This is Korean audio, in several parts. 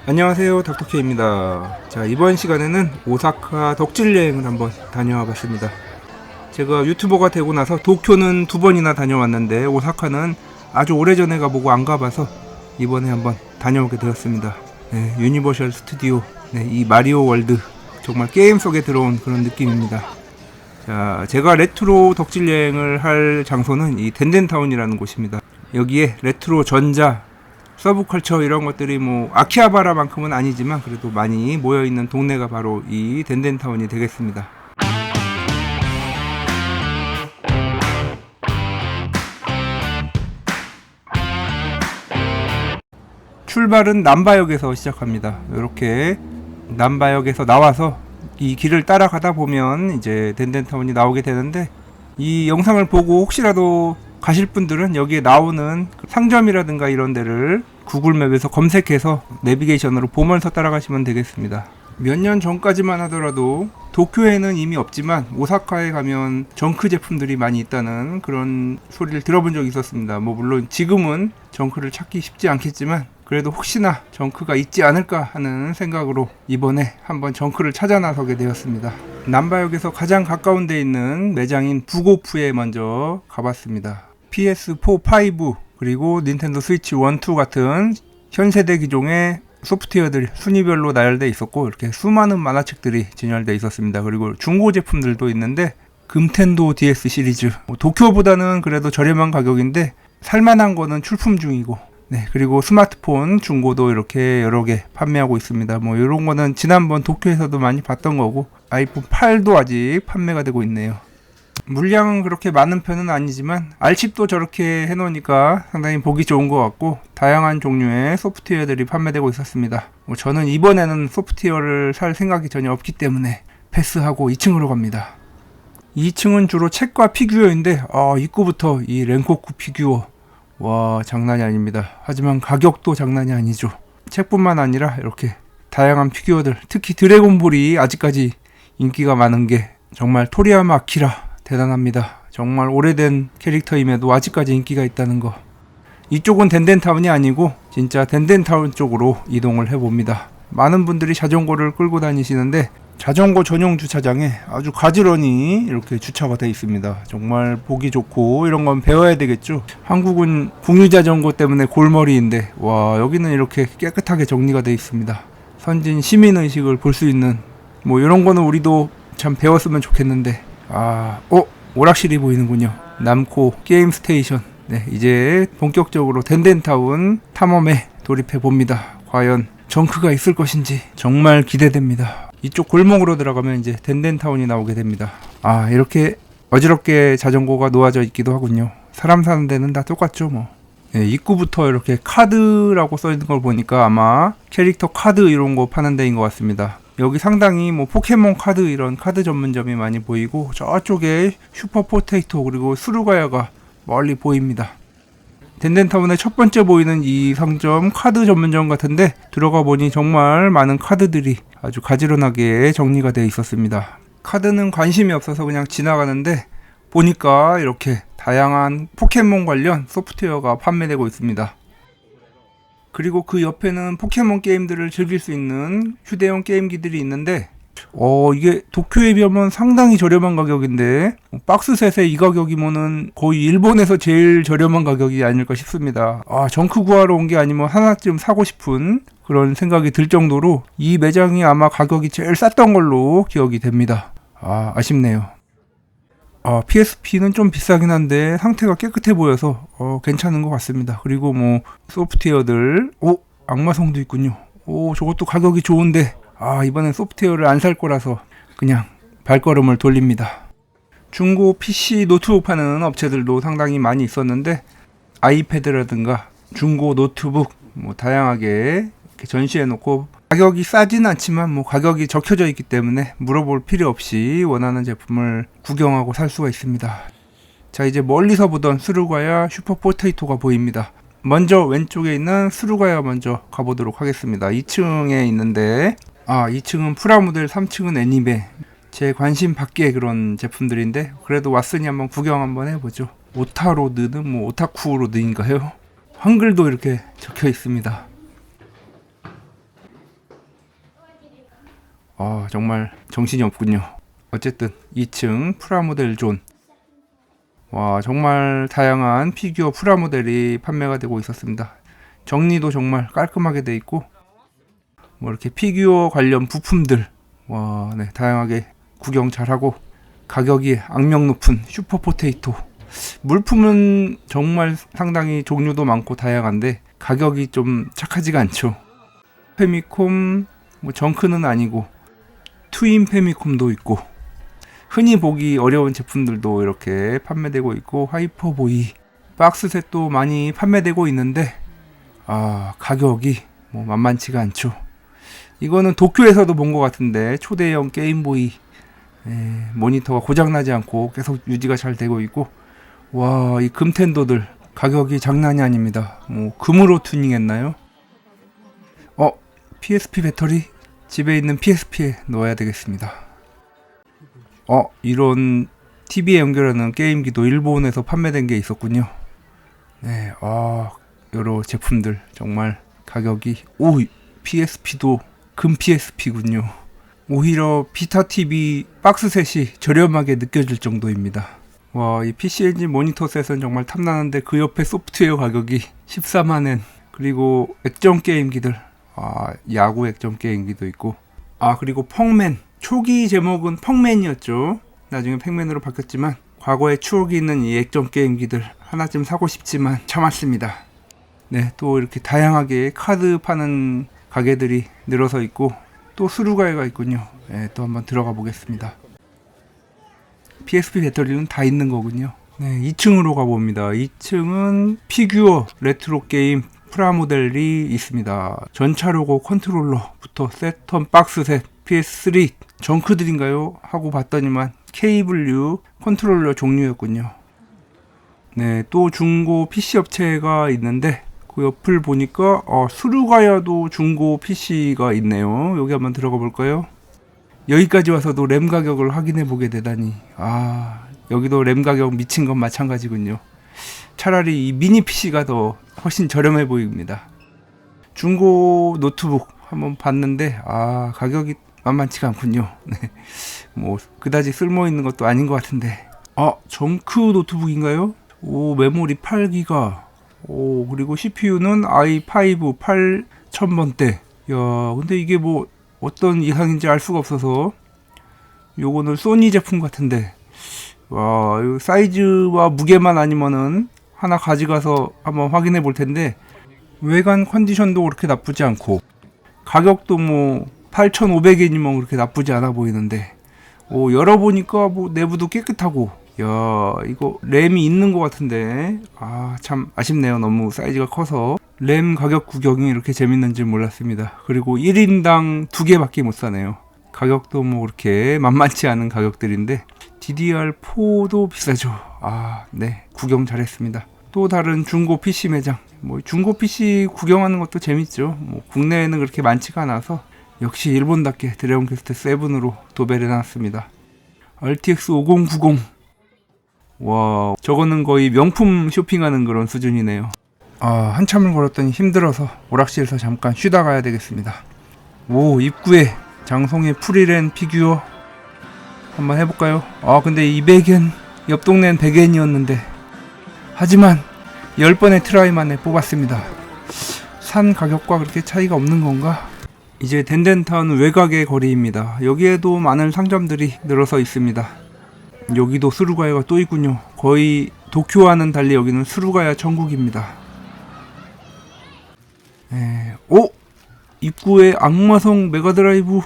안녕하세요, 닥터케입니다. 자, 이번 시간에는 오사카 덕질 여행을 한번 다녀와 봤습니다. 제가 유튜버가 되고 나서 도쿄는 2번이나 다녀왔는데 오사카는 아주 오래전에 가보고 안 가봐서 이번에 한번 다녀오게 되었습니다. 네, 유니버셜 스튜디오, 네, 이 마리오 월드, 정말 게임 속에 들어온 그런 느낌입니다. 자, 제가 레트로 덕질 여행을 할 장소는 이 덴덴타운이라는 곳입니다. 여기에 레트로 전자, 서브컬처 이런 것들이 뭐 아키하바라만큼은 아니지만 그래도 많이 모여있는 동네가 바로 이 덴덴타운이 되겠습니다. 출발은 남바역에서 시작합니다. 이렇게 남바역에서 나와서 이 길을 따라가다 보면 이제 덴덴타운이 나오게 되는데, 이 영상을 보고 혹시라도 가실 분들은 여기에 나오는 상점이라든가 이런 데를 구글맵에서 검색해서 내비게이션으로 보면서 따라가시면 되겠습니다. 몇 년 전까지만 하더라도 도쿄에는 이미 없지만 오사카에 가면 정크 제품들이 많이 있다는 그런 소리를 들어본 적이 있었습니다. 뭐 물론 지금은 정크를 찾기 쉽지 않겠지만 그래도 혹시나 정크가 있지 않을까 하는 생각으로 이번에 한번 정크를 찾아 나서게 되었습니다. 남바역에서 가장 가까운 데 있는 매장인 부고프에 먼저 가봤습니다. PS4, 5 그리고 닌텐도 스위치 1, 2 같은 현세대 기종의 소프트웨어들이 순위별로 나열되어 있었고, 이렇게 수많은 만화책들이 진열되어 있었습니다. 그리고 중고 제품들도 있는데 금텐도 DS 시리즈, 도쿄보다는 그래도 저렴한 가격인데 살만한 거는 출품 중이고, 네, 그리고 스마트폰 중고도 이렇게 여러 개 판매하고 있습니다. 뭐 이런 거는 지난번 도쿄에서도 많이 봤던 거고, 아이폰 8도 아직 판매가 되고 있네요. 물량은 그렇게 많은 편은 아니지만 알칩도 저렇게 해놓으니까 상당히 보기 좋은 것 같고, 다양한 종류의 소프트웨어들이 판매되고 있었습니다. 저는 이번에는 소프트웨어를 살 생각이 전혀 없기 때문에 패스하고 2층으로 갑니다. 2층은 주로 책과 피규어인데 입구부터 이 렌코쿠 피규어, 와, 장난이 아닙니다. 하지만 가격도 장난이 아니죠. 책뿐만 아니라 이렇게 다양한 피규어들, 특히 드래곤볼이 아직까지 인기가 많은 게 정말 토리야마 아키라 대단합니다. 정말 오래된 캐릭터임에도 아직까지 인기가 있다는 거. 이쪽은 덴덴타운이 아니고 진짜 덴덴타운 쪽으로 이동을 해봅니다. 많은 분들이 자전거를 끌고 다니시는데 자전거 전용 주차장에 아주 가지런히 이렇게 주차가 되어 있습니다. 정말 보기 좋고 이런 건 배워야 되겠죠. 한국은 국유자전거 때문에 골머리인데, 와, 여기는 이렇게 깨끗하게 정리가 되어 있습니다. 선진 시민의식을 볼 수 있는, 뭐 이런 거는 우리도 참 배웠으면 좋겠는데. 오락실이 보이는군요. 남코 게임 스테이션. 네, 이제 본격적으로 덴덴타운 탐험에 돌입해 봅니다. 과연 정크가 있을 것인지 정말 기대됩니다. 이쪽 골목으로 들어가면 이제 덴덴타운이 나오게 됩니다. 이렇게 어지럽게 자전거가 놓아져 있기도 하군요. 사람 사는 데는 다 똑같죠, 뭐. 네, 입구부터 이렇게 카드라고 써 있는 걸 보니까 아마 캐릭터 카드 이런 거 파는 데인 것 같습니다. 여기 상당히 뭐 포켓몬 카드, 이런 카드 전문점이 많이 보이고, 저쪽에 슈퍼 포테이토 그리고 수루가야가 멀리 보입니다. 덴덴타운의 첫 번째 보이는 이 상점 카드 전문점 같은데, 들어가 보니 정말 많은 카드들이 아주 가지런하게 정리가 되어 있었습니다. 카드는 관심이 없어서 그냥 지나가는데 보니까 이렇게 다양한 포켓몬 관련 소프트웨어가 판매되고 있습니다. 그리고 그 옆에는 포켓몬 게임들을 즐길 수 있는 휴대용 게임기들이 있는데, 이게 도쿄에 비하면 상당히 저렴한 가격인데, 박스셋에 이 가격이면은 거의 일본에서 제일 저렴한 가격이 아닐까 싶습니다. 정크 구하러 온 게 아니면 하나쯤 사고 싶은 그런 생각이 들 정도로 이 매장이 아마 가격이 제일 쌌던 걸로 기억이 됩니다. 아쉽네요. PSP는 좀 비싸긴 한데 상태가 깨끗해 보여서 괜찮은 것 같습니다. 그리고 뭐 소프트웨어들, 악마성도 있군요. 저것도 가격이 좋은데 이번엔 소프트웨어를 안 살 거라서 그냥 발걸음을 돌립니다. 중고 PC 노트북 파는 업체들도 상당히 많이 있었는데, 아이패드라든가 중고 노트북 뭐 다양하게 이렇게 전시해 놓고, 가격이 싸진 않지만 뭐 가격이 적혀져 있기 때문에 물어볼 필요 없이 원하는 제품을 구경하고 살 수가 있습니다. 자, 이제 멀리서 보던 수루가야 슈퍼 포테이토가 보입니다. 먼저 왼쪽에 있는 수루가야 먼저 가보도록 하겠습니다. 2층에 있는데, 2층은 프라모델, 3층은 애니메. 제 관심 밖의 그런 제품들인데 그래도 왔으니 한번 구경 한번 해보죠. 오타로드는 뭐 오타쿠로드인가요? 한글도 이렇게 적혀 있습니다. 정말 정신이 없군요. 어쨌든 2층 프라모델 존. 와, 정말 다양한 피규어 프라모델이 판매가 되고 있었습니다. 정리도 정말 깔끔하게 돼 있고, 뭐 이렇게 피규어 관련 부품들, 와, 네, 다양하게 구경 잘하고, 가격이 악명 높은 슈퍼 포테이토. 물품은 정말 상당히 종류도 많고 다양한데 가격이 좀 착하지가 않죠. 페미콤, 뭐 정크는 아니고 트윈 페미콤도 있고, 흔히 보기 어려운 제품들도 이렇게 판매되고 있고, 하이퍼보이 박스셋도 많이 판매되고 있는데 가격이 뭐 만만치가 않죠. 이거는 도쿄에서도 본 것 같은데, 초대형 게임보이 모니터가 고장나지 않고 계속 유지가 잘 되고 있고, 와, 이 금텐도들 가격이 장난이 아닙니다. 뭐 금으로 튜닝했나요? PSP 배터리 집에 있는 PSP에 넣어야 되겠습니다. 이런 TV에 연결하는 게임기도 일본에서 판매된 게 있었군요. 네, 여러 제품들 정말 가격이, PSP도 금 PSP군요. 오히려 비타 TV 박스셋이 저렴하게 느껴질 정도입니다. 와, 이 PC 엔진 모니터 셋은 정말 탐나는데 그 옆에 소프트웨어 가격이 14만엔. 그리고 액정 게임기들, 야구 액정 게임기도 있고, 그리고 펑맨. 초기 제목은 펑맨이었죠. 나중에 팩맨으로 바뀌었지만 과거에 추억이 있는 이 액정 게임기들 하나쯤 사고 싶지만 참았습니다. 네, 또 이렇게 다양하게 카드 파는 가게들이 늘어서 있고, 또 수루가게가 있군요. 네, 또 한번 들어가 보겠습니다. PSP 배터리는 다 있는 거군요. 네, 2층으로 가봅니다. 2층은 피규어 레트로 게임 프라모델이 있습니다. 전차로고 컨트롤러부터 셋텀 박스셋, PS3 정크들인가요? 하고 봤더니만 케이블류 컨트롤러 종류였군요. 네, 또 중고 PC 업체가 있는데 그 옆을 보니까 수루가야도 중고 PC가 있네요. 여기 한번 들어가 볼까요? 여기까지 와서도 램 가격을 확인해 보게 되다니, 여기도 램 가격 미친 건 마찬가지군요. 차라리 이 미니 PC가 더 훨씬 저렴해 보입니다. 중고 노트북 한번 봤는데 가격이 만만치가 않군요. 네. 뭐 그다지 쓸모 있는 것도 아닌 것 같은데. 정크 노트북인가요? 메모리 8기가. 그리고 CPU는 i5 8000번대. 야, 근데 이게 뭐 어떤 이상인지 알 수가 없어서, 요거는 소니 제품 같은데, 와, 이 사이즈와 무게만 아니면은 하나 가져가서 한번 확인해 볼 텐데, 외관 컨디션도 그렇게 나쁘지 않고, 가격도 뭐 8,500엔이면 그렇게 나쁘지 않아 보이는데, 열어보니까 뭐 내부도 깨끗하고, 야, 이거 램이 있는 것 같은데, 참 아쉽네요. 너무 사이즈가 커서. 램 가격 구경이 이렇게 재밌는지 몰랐습니다. 그리고 1인당 2개밖에 못 사네요. 가격도 뭐 그렇게 만만치 않은 가격들인데, DDR4도 비싸죠. 네, 구경 잘했습니다. 또 다른 중고 PC 매장. 뭐 중고 PC 구경하는 것도 재밌죠. 뭐 국내에는 그렇게 많지가 않아서 역시 일본답게 드래곤 퀘스트 7으로 도배를 해놨습니다. RTX 5090. 와, 저거는 거의 명품 쇼핑하는 그런 수준이네요. 한참을 걸었더니 힘들어서 오락실에서 잠깐 쉬다 가야 되겠습니다. 입구에 장송의 프리랜 피규어 한번 해볼까요? 근데 200엔, 옆 동네는 100엔이었는데, 하지만 10번의 트라이 만에 뽑았습니다. 산 가격과 그렇게 차이가 없는 건가? 이제 덴덴타운 외곽의 거리입니다. 여기에도 많은 상점들이 늘어서 있습니다. 여기도 수루가야가 또 있군요. 거의 도쿄와는 달리 여기는 수루가야 천국입니다. 입구에 악마성 메가드라이브.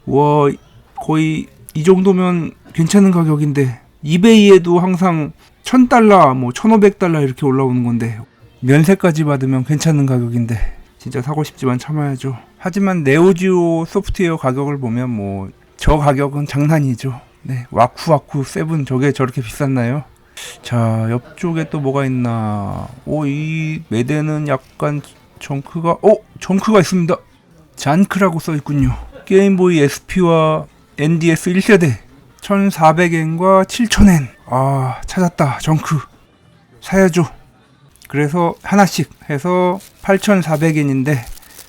와, 거의 이 정도면 괜찮은 가격인데, 이베이에도 항상 1000달러, 뭐 1500달러 이렇게 올라오는 건데, 면세까지 받으면 괜찮은 가격인데 진짜 사고 싶지만 참아야죠. 하지만 네오지오 소프트웨어 가격을 보면 뭐 저 가격은 장난이죠. 네, 와쿠와쿠 7 저게 저렇게 비쌌나요? 자, 옆쪽에 또 뭐가 있나. 이 매대는 약간 정크가 있습니다. 잔크라고 써있군요. 게임보이 SP와 NDS 1세대 1400엔과 7000엔. 찾았다. 정크 사야죠. 그래서 하나씩 해서 8400엔인데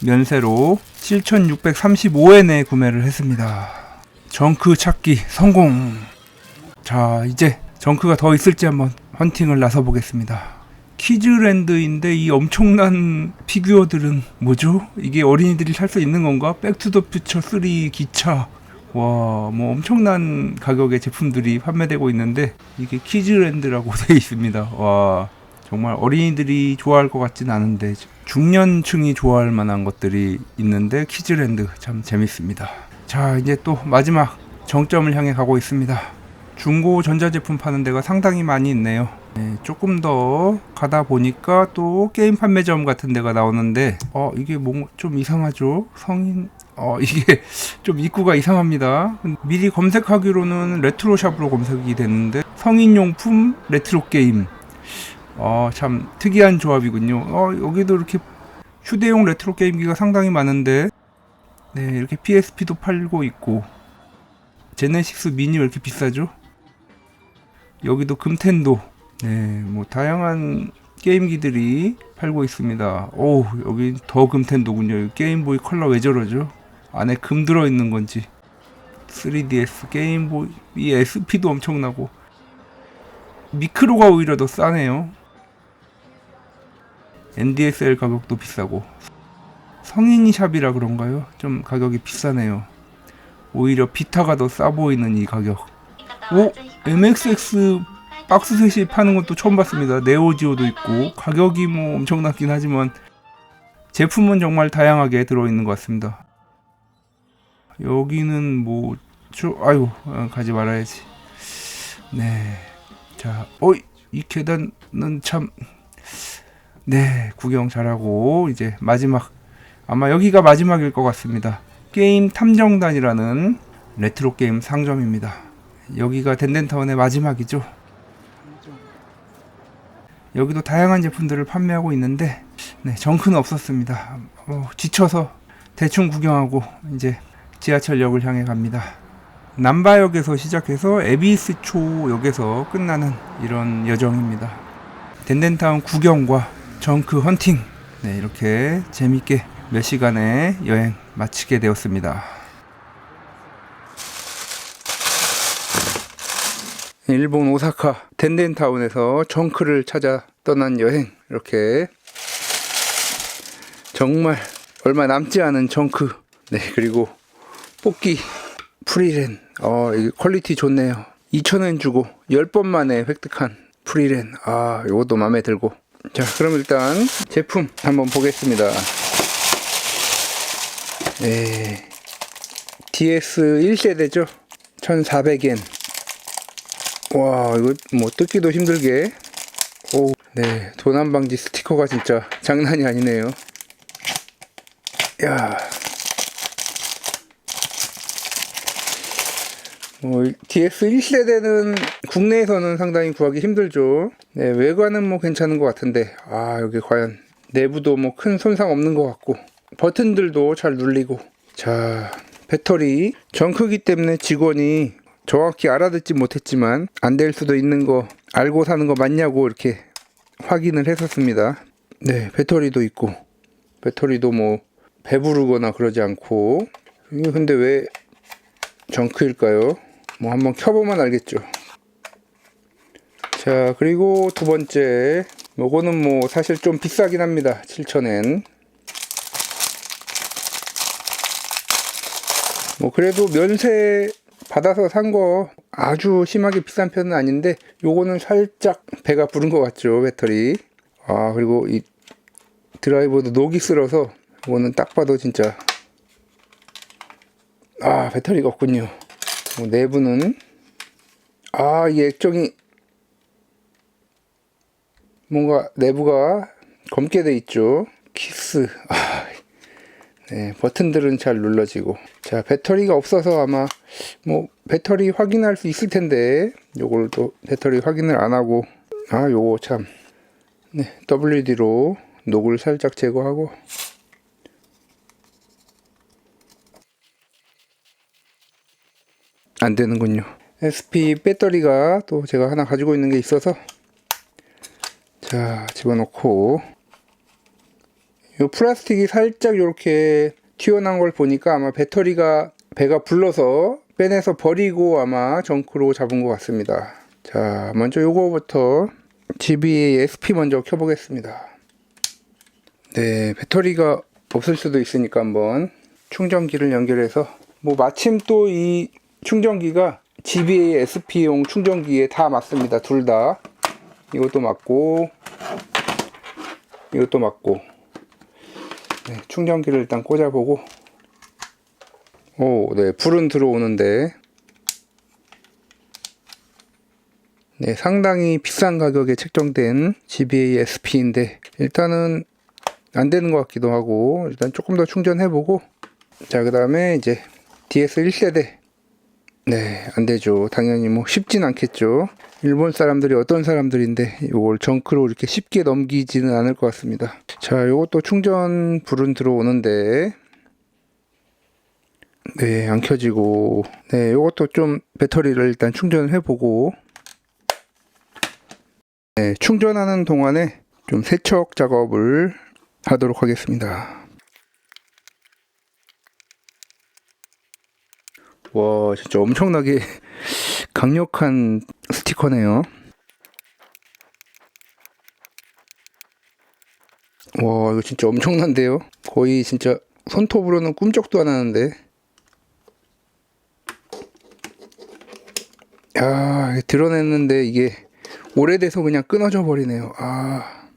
면세로 7,635엔에 구매를 했습니다. 정크 찾기 성공. 자, 이제 정크가 더 있을지 한번 헌팅을 나서 보겠습니다. 키즈랜드인데 이 엄청난 피규어들은 뭐죠? 이게 어린이들이 살 수 있는 건가? 백투더퓨처 3 기차. 와, 뭐 엄청난 가격의 제품들이 판매되고 있는데 이게 키즈랜드라고 되어 있습니다. 와, 정말 어린이들이 좋아할 것 같진 않은데 중년층이 좋아할 만한 것들이 있는데 키즈랜드 참 재밌습니다. 자, 이제 또 마지막 정점을 향해 가고 있습니다. 중고 전자제품 파는 데가 상당히 많이 있네요. 네, 조금 더 가다 보니까 또 게임 판매점 같은 데가 나오는데 이게 뭐 좀 이상하죠? 성인 이게 좀 입구가 이상합니다. 미리 검색하기로는 레트로샵으로 검색이 됐는데 성인용품 레트로 게임. 참 특이한 조합이군요. 여기도 이렇게 휴대용 레트로 게임기가 상당히 많은데, 네, 이렇게 PSP도 팔고 있고, 제네시스 미니 왜 이렇게 비싸죠? 여기도 금텐도, 네, 뭐 다양한 게임기들이 팔고 있습니다. 오, 여기 더 금텐도군요. 게임보이 컬러 왜 저러죠? 안에 금 들어있는 건지. 3DS 게임보이, 이 SP도 엄청나고, 미크로가 오히려 더 싸네요. NDSL 가격도 비싸고, 성인이 샵이라 그런가요? 좀 가격이 비싸네요. 오히려 비타가 더 싸 보이는 이 가격. 오, MXX 박스셋이 파는 것도 처음 봤습니다. 네오지오도 있고, 가격이 뭐 엄청나긴 하지만 제품은 정말 다양하게 들어있는 것 같습니다. 여기는 뭐 아유, 가지 말아야지. 네, 자, 이 계단은 참, 네, 구경 잘하고 이제 마지막, 아마 여기가 마지막일 것 같습니다. 게임 탐정단이라는 레트로 게임 상점입니다. 여기가 덴덴타운의 마지막이죠. 여기도 다양한 제품들을 판매하고 있는데, 네, 정크는 없었습니다. 지쳐서 대충 구경하고 이제 지하철역을 향해 갑니다. 남바역에서 시작해서 에비스초역에서 끝나는 이런 여정입니다. 덴덴타운 구경과 정크 헌팅, 네, 이렇게 재밌게 몇 시간의 여행 마치게 되었습니다. 일본 오사카 덴덴타운에서 정크를 찾아 떠난 여행, 이렇게 정말 얼마 남지 않은 정크, 네, 그리고 뽑기 프리랜, 이 퀄리티 좋네요. 2,000원 주고 10번 만에 획득한 프리랜, 이것도 마음에 들고. 자, 그럼 일단 제품 한번 보겠습니다. 네, DS 1세대죠. 1,400엔. 와, 이거 뭐 뜯기도 힘들게. 오, 네, 도난방지 스티커가 진짜 장난이 아니네요. 야, DS 1세대는 국내에서는 상당히 구하기 힘들죠. 네, 외관은 뭐 괜찮은 것 같은데, 여기 과연 내부도 뭐 큰 손상 없는 것 같고, 버튼들도 잘 눌리고. 자, 배터리 정크기 때문에 직원이 정확히 알아듣지 못했지만 안 될 수도 있는 거 알고 사는 거 맞냐고 이렇게 확인을 했었습니다. 네, 배터리도 있고, 배터리도 뭐 배부르거나 그러지 않고. 이게 근데 왜 정크일까요? 뭐 한번 켜보면 알겠죠. 자, 그리고 두 번째, 요거는 뭐 사실 좀 비싸긴 합니다. 7,000엔. 뭐 그래도 면세 받아서 산 거 아주 심하게 비싼 편은 아닌데, 요거는 살짝 배가 부른 것 같죠, 배터리. 그리고 이 드라이버도 녹이 슬어서 이거는 딱 봐도 진짜 배터리가 없군요. 내부는 이 액정이 뭔가 내부가 검게 돼 있죠. 키스. 네, 버튼들은 잘 눌러지고. 자, 배터리가 없어서 아마 뭐 배터리 확인할 수 있을 텐데, 요걸 또 배터리 확인을 안 하고. 요거 참, 네, WD로 녹을 살짝 제거하고. 안 되는군요. SP 배터리가 또 제가 하나 가지고 있는 게 있어서, 자, 집어넣고, 요 플라스틱이 살짝 이렇게 튀어나온 걸 보니까 아마 배터리가 배가 불러서 빼내서 버리고 아마 정크로 잡은 것 같습니다. 자, 먼저 요거부터 GBA SP 먼저 켜보겠습니다. 네, 배터리가 없을 수도 있으니까 한번 충전기를 연결해서, 뭐 마침 또 이 충전기가 GBA SP용 충전기에 다 맞습니다. 둘 다. 이것도 맞고 이것도 맞고. 네, 충전기를 일단 꽂아보고. 오, 네, 불은 들어오는데, 네, 상당히 비싼 가격에 책정된 GBA SP인데 일단은 안 되는 것 같기도 하고, 일단 조금 더 충전해보고. 자, 그 다음에 이제 DS 1세대. 네, 안 되죠. 당연히 뭐 쉽진 않겠죠. 일본 사람들이 어떤 사람들인데 이걸 정크로 이렇게 쉽게 넘기지는 않을 것 같습니다. 자, 요것도 충전 불은 들어오는데, 네, 안 켜지고. 네, 요것도 좀 배터리를 일단 충전을 해보고. 네, 충전하는 동안에 좀 세척 작업을 하도록 하겠습니다. 와, 진짜 엄청나게 강력한 스티커네요. 와, 이거 진짜 엄청난데요? 거의 진짜 손톱으로는 꿈쩍도 안 하는데. 야, 드러냈는데 이게 오래돼서 그냥 끊어져 버리네요. 아.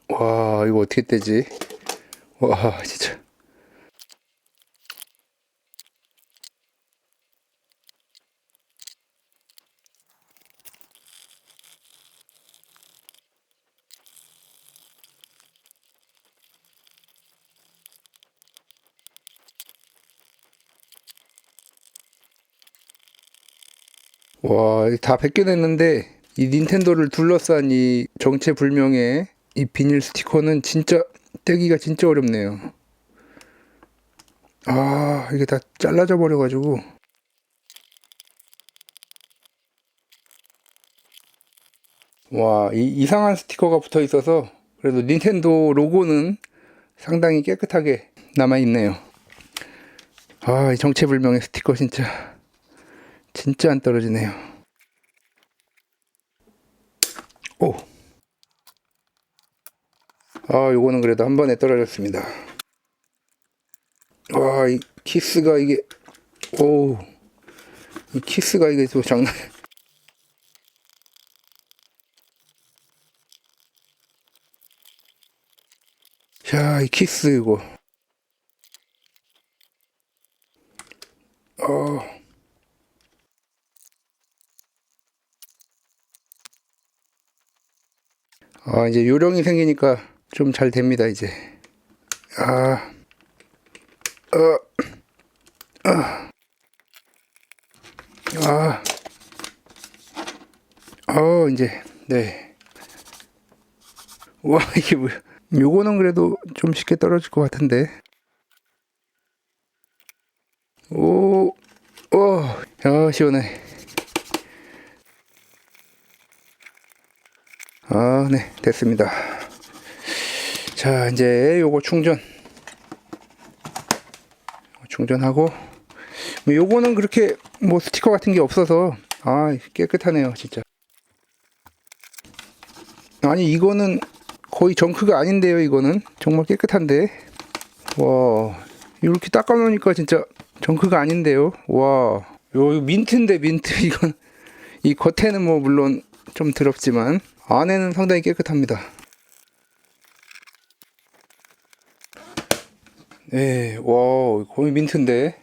와, 이거 어떻게 떼지? 와, 진짜. 와, 다 벗겨냈는데 이 닌텐도를 둘러싼 이 정체불명의 이 비닐 스티커는 진짜 떼기가 진짜 어렵네요. 아, 이게 다 잘라져 버려가지고. 와, 이 이상한 스티커가 붙어 있어서 그래도 닌텐도 로고는 상당히 깨끗하게 남아있네요. 아, 이 정체불명의 스티커 진짜 안 떨어지네요. 오. 아, 요거는 그래도 한 번에 떨어졌습니다. 와, 이 키스가 이게, 오, 이 키스가 이게 또 장난. 자, 이 키스 이거. 어, 아, 이제 요령이 생기니까 좀 잘 됩니다, 이제. 아, 아, 이제, 네. 와, 이게 뭐야. 요거는 그래도 좀 쉽게 떨어질 것 같은데. 오, 시원해. 아, 네, 됐습니다. 자, 이제 요거 충전하고. 요거는 그렇게 뭐 스티커 같은 게 없어서, 아, 깨끗하네요, 진짜. 아니, 이거는 거의 정크가 아닌데요, 이거는. 정말 깨끗한데. 와, 이렇게 닦아놓으니까 진짜 정크가 아닌데요. 와, 요 민트인데, 민트. 이건, 이 겉에는 뭐 물론 좀 더럽지만 안에는 상당히 깨끗합니다. 네, 와, 거의 민트인데.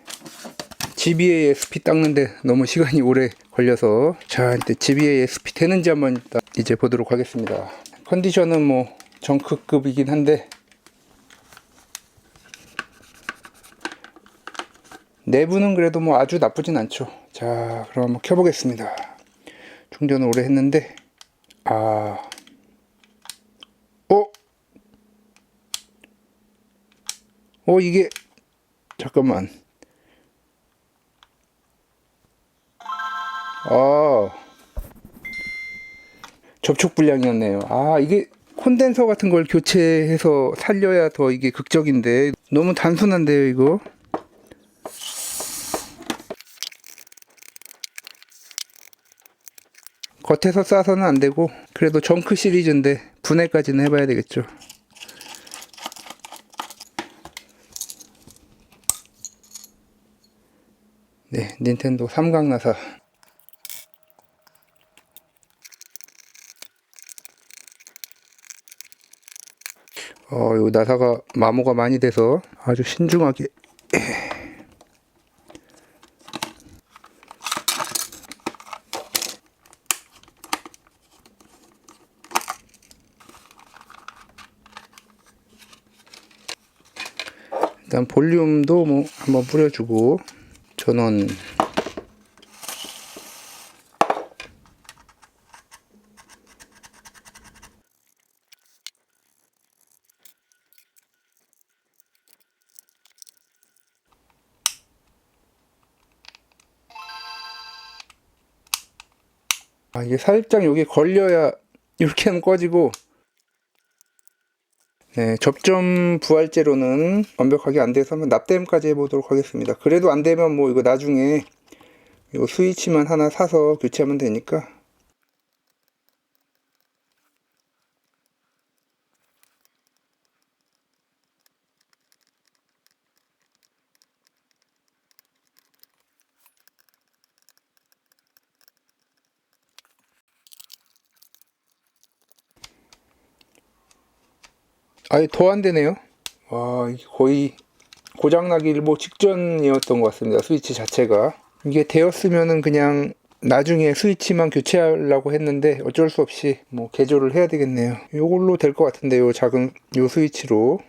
GBA SP 닦는데 너무 시간이 오래 걸려서. 자, 이제 GBA SP 되는지 한번 이제 보도록 하겠습니다. 컨디션은 뭐 정크급이긴 한데 내부는 그래도 뭐 아주 나쁘진 않죠. 자, 그럼 한번 켜보겠습니다. 충전을 오래 했는데, 아, 이게, 잠깐만. 접촉 불량이었네요. 아, 이게 콘덴서 같은 걸 교체해서 살려야 더 이게 극적인데 너무 단순한데요 이거. 겉에서 싸서는 안 되고 그래도 정크 시리즈인데 분해까지는 해봐야 되겠죠. 네, 닌텐도 삼각나사. 요 나사가 마모가 많이 돼서 아주 신중하게. 일단 볼륨도 뭐 한번 뿌려주고 전원. 이게 살짝 여기 걸려야 이렇게 하면 꺼지고. 네, 접점 부활제로는 완벽하게 안 돼서 한번 납땜까지 해보도록 하겠습니다. 그래도 안 되면 뭐 이거 나중에 요 스위치만 하나 사서 교체하면 되니까. 아예 더 안 되네요. 와, 이게 거의 고장나기 일보 직전이었던 것 같습니다. 스위치 자체가. 이게 되었으면은 그냥 나중에 스위치만 교체하려고 했는데 어쩔 수 없이 뭐 개조를 해야 되겠네요. 요걸로 될 것 같은데요. 작은 요 스위치로.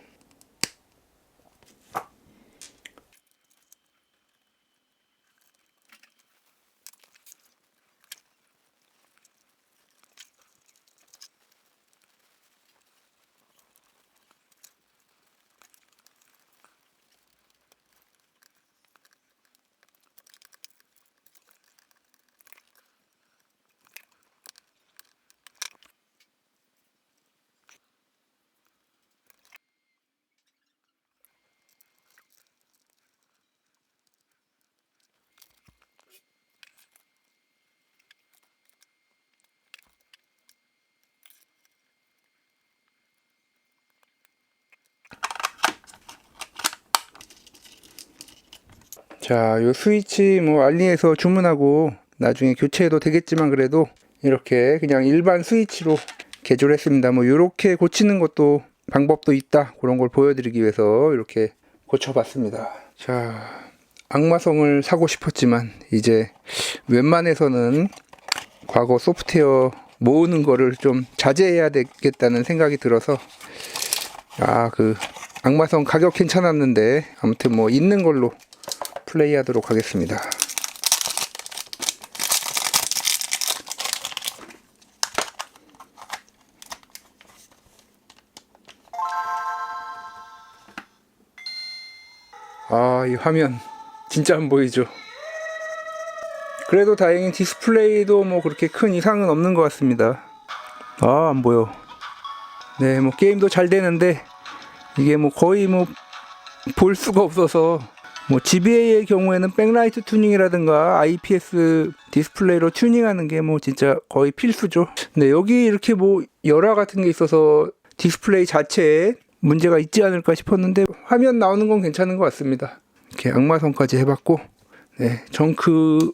자, 요 스위치 뭐 알리에서 주문하고 나중에 교체해도 되겠지만 그래도 이렇게 그냥 일반 스위치로 개조를 했습니다. 뭐 요렇게 고치는 것도 방법도 있다. 그런 걸 보여드리기 위해서 이렇게 고쳐봤습니다. 자, 악마성을 사고 싶었지만 이제 웬만해서는 과거 소프트웨어 모으는 거를 좀 자제해야 되겠다는 생각이 들어서 그 악마성 가격 괜찮았는데 아무튼 뭐 있는 걸로 플레이 하도록 하겠습니다. 이 화면 진짜 안 보이죠? 그래도 다행히 디스플레이도 뭐 그렇게 큰 이상은 없는 것 같습니다. 안 보여. 네, 뭐 게임도 잘 되는데 이게 뭐 거의 뭐 볼 수가 없어서 뭐 GBA의 경우에는 백라이트 튜닝이라든가 IPS 디스플레이로 튜닝하는 게 뭐 진짜 거의 필수죠. 근데 여기 이렇게 뭐 열화 같은 게 있어서 디스플레이 자체에 문제가 있지 않을까 싶었는데 화면 나오는 건 괜찮은 것 같습니다. 이렇게 악마성까지 해봤고, 네, 정크로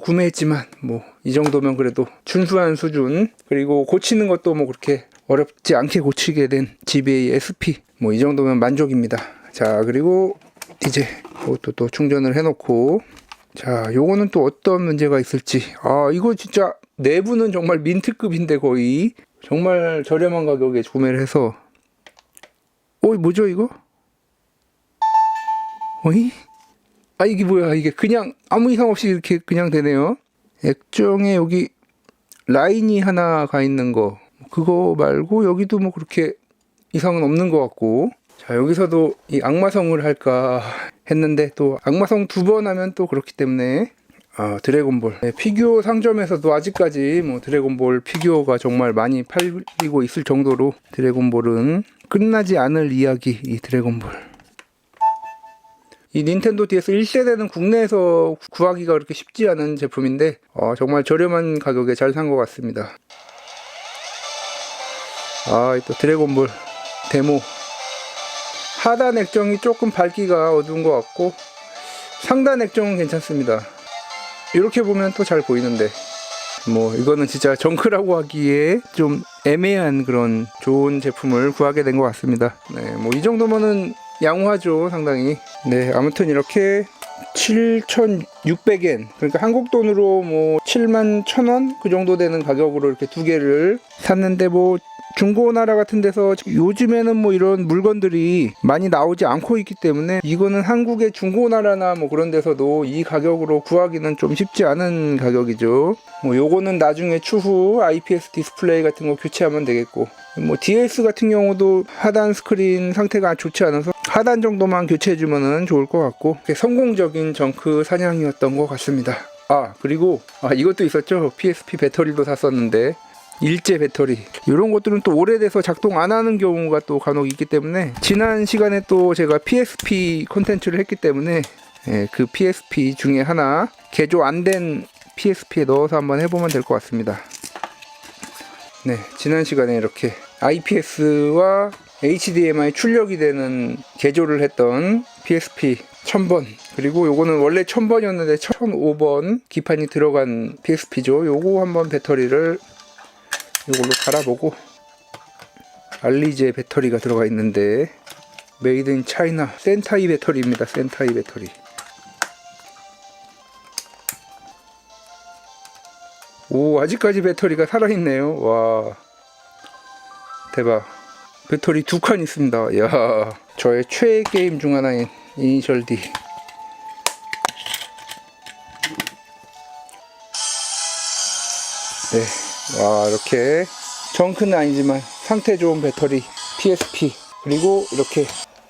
구매했지만 뭐 이 정도면 그래도 준수한 수준. 그리고 고치는 것도 뭐 그렇게 어렵지 않게 고치게 된 GBA SP 뭐 이 정도면 만족입니다. 자, 그리고 이제 이것도 또 충전을 해놓고, 자, 요거는 또 어떤 문제가 있을지. 이거 진짜 내부는 정말 민트급인데 거의 정말 저렴한 가격에 구매를 해서. 뭐죠 이거? 어이? 이게 뭐야? 이게 그냥 아무 이상 없이 이렇게 그냥 되네요. 액정에 여기 라인이 하나 가 있는 거, 그거 말고 여기도 뭐 그렇게 이상은 없는 것 같고. 자, 여기서도 이 악마성을 할까 했는데 또 악마성 2번 하면 또 그렇기 때문에 드래곤볼. 네, 피규어 상점에서도 아직까지 뭐 드래곤볼 피규어가 정말 많이 팔리고 있을 정도로 드래곤볼은 끝나지 않을 이야기. 이 드래곤볼. 이 닌텐도 DS 1세대는 국내에서 구하기가 그렇게 쉽지 않은 제품인데 정말 저렴한 가격에 잘 산 것 같습니다. 또 드래곤볼 데모. 하단 액정이 조금 밝기가 어두운 것 같고 상단 액정은 괜찮습니다. 이렇게 보면 또 잘 보이는데 뭐 이거는 진짜 정크라고 하기에 좀 애매한 그런 좋은 제품을 구하게 된 것 같습니다. 네, 뭐 이 정도면은 양호하죠, 상당히. 네, 아무튼 이렇게 7,600엔, 그러니까 한국 돈으로 뭐 71,000원 그 정도 되는 가격으로 이렇게 두 개를 샀는데, 뭐 중고나라 같은 데서 요즘에는 뭐 이런 물건들이 많이 나오지 않고 있기 때문에 이거는 한국의 중고나라나 뭐 그런 데서도 이 가격으로 구하기는 좀 쉽지 않은 가격이죠. 뭐 요거는 나중에 추후 IPS 디스플레이 같은 거 교체하면 되겠고, 뭐 DS 같은 경우도 하단 스크린 상태가 좋지 않아서 하단 정도만 교체해주면 좋을 것 같고, 성공적인 정크 사냥이었던 것 같습니다. 그리고 이것도 있었죠. PSP 배터리도 샀었는데, 일제 배터리, 이런 것들은 또 오래돼서 작동 안 하는 경우가 또 간혹 있기 때문에, 지난 시간에 또 제가 PSP 콘텐츠를 했기 때문에 그 PSP 중에 하나 개조 안 된 PSP에 넣어서 한번 해보면 될 것 같습니다. 네, 지난 시간에 이렇게 IPS와 HDMI 출력이 되는 개조를 했던 PSP 1000번, 그리고 요거는 원래 1000번이었는데 1005번 기판이 들어간 PSP죠. 요거 한번 배터리를 이걸로 갈아보고, 알리제 배터리가 들어가 있는데 메이드 인 차이나 센타이 배터리입니다. 센타이 배터리. 아직까지 배터리가 살아있네요. 와, 대박. 배터리 2칸 있습니다. 이야, 저의 최애 게임 중 하나인 이니셜 D. 네, 이렇게 정크는 아니지만 상태 좋은 배터리 PSP, 그리고 이렇게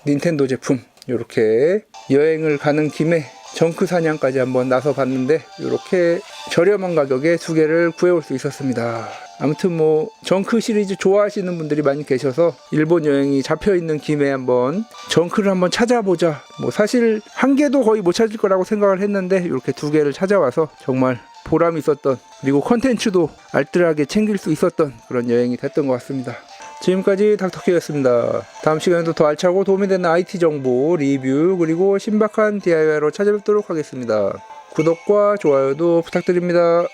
닌텐도 제품, 이렇게 여행을 가는 김에 정크 사냥까지 한번 나서 봤는데, 이렇게 저렴한 가격에 두 개를 구해올 수 있었습니다. 아무튼 뭐 정크 시리즈 좋아하시는 분들이 많이 계셔서 일본 여행이 잡혀있는 김에 한번 정크를 한번 찾아보자, 뭐 사실 한 개도 거의 못 찾을 거라고 생각을 했는데 이렇게 두 개를 찾아와서 정말 보람 있었던, 그리고 컨텐츠도 알뜰하게 챙길 수 있었던 그런 여행이 됐던 것 같습니다. 지금까지 닥터키였습니다. 다음 시간에도 더 알차고 도움이 되는 IT 정보, 리뷰, 그리고 신박한 DIY로 찾아뵙도록 하겠습니다. 구독과 좋아요도 부탁드립니다.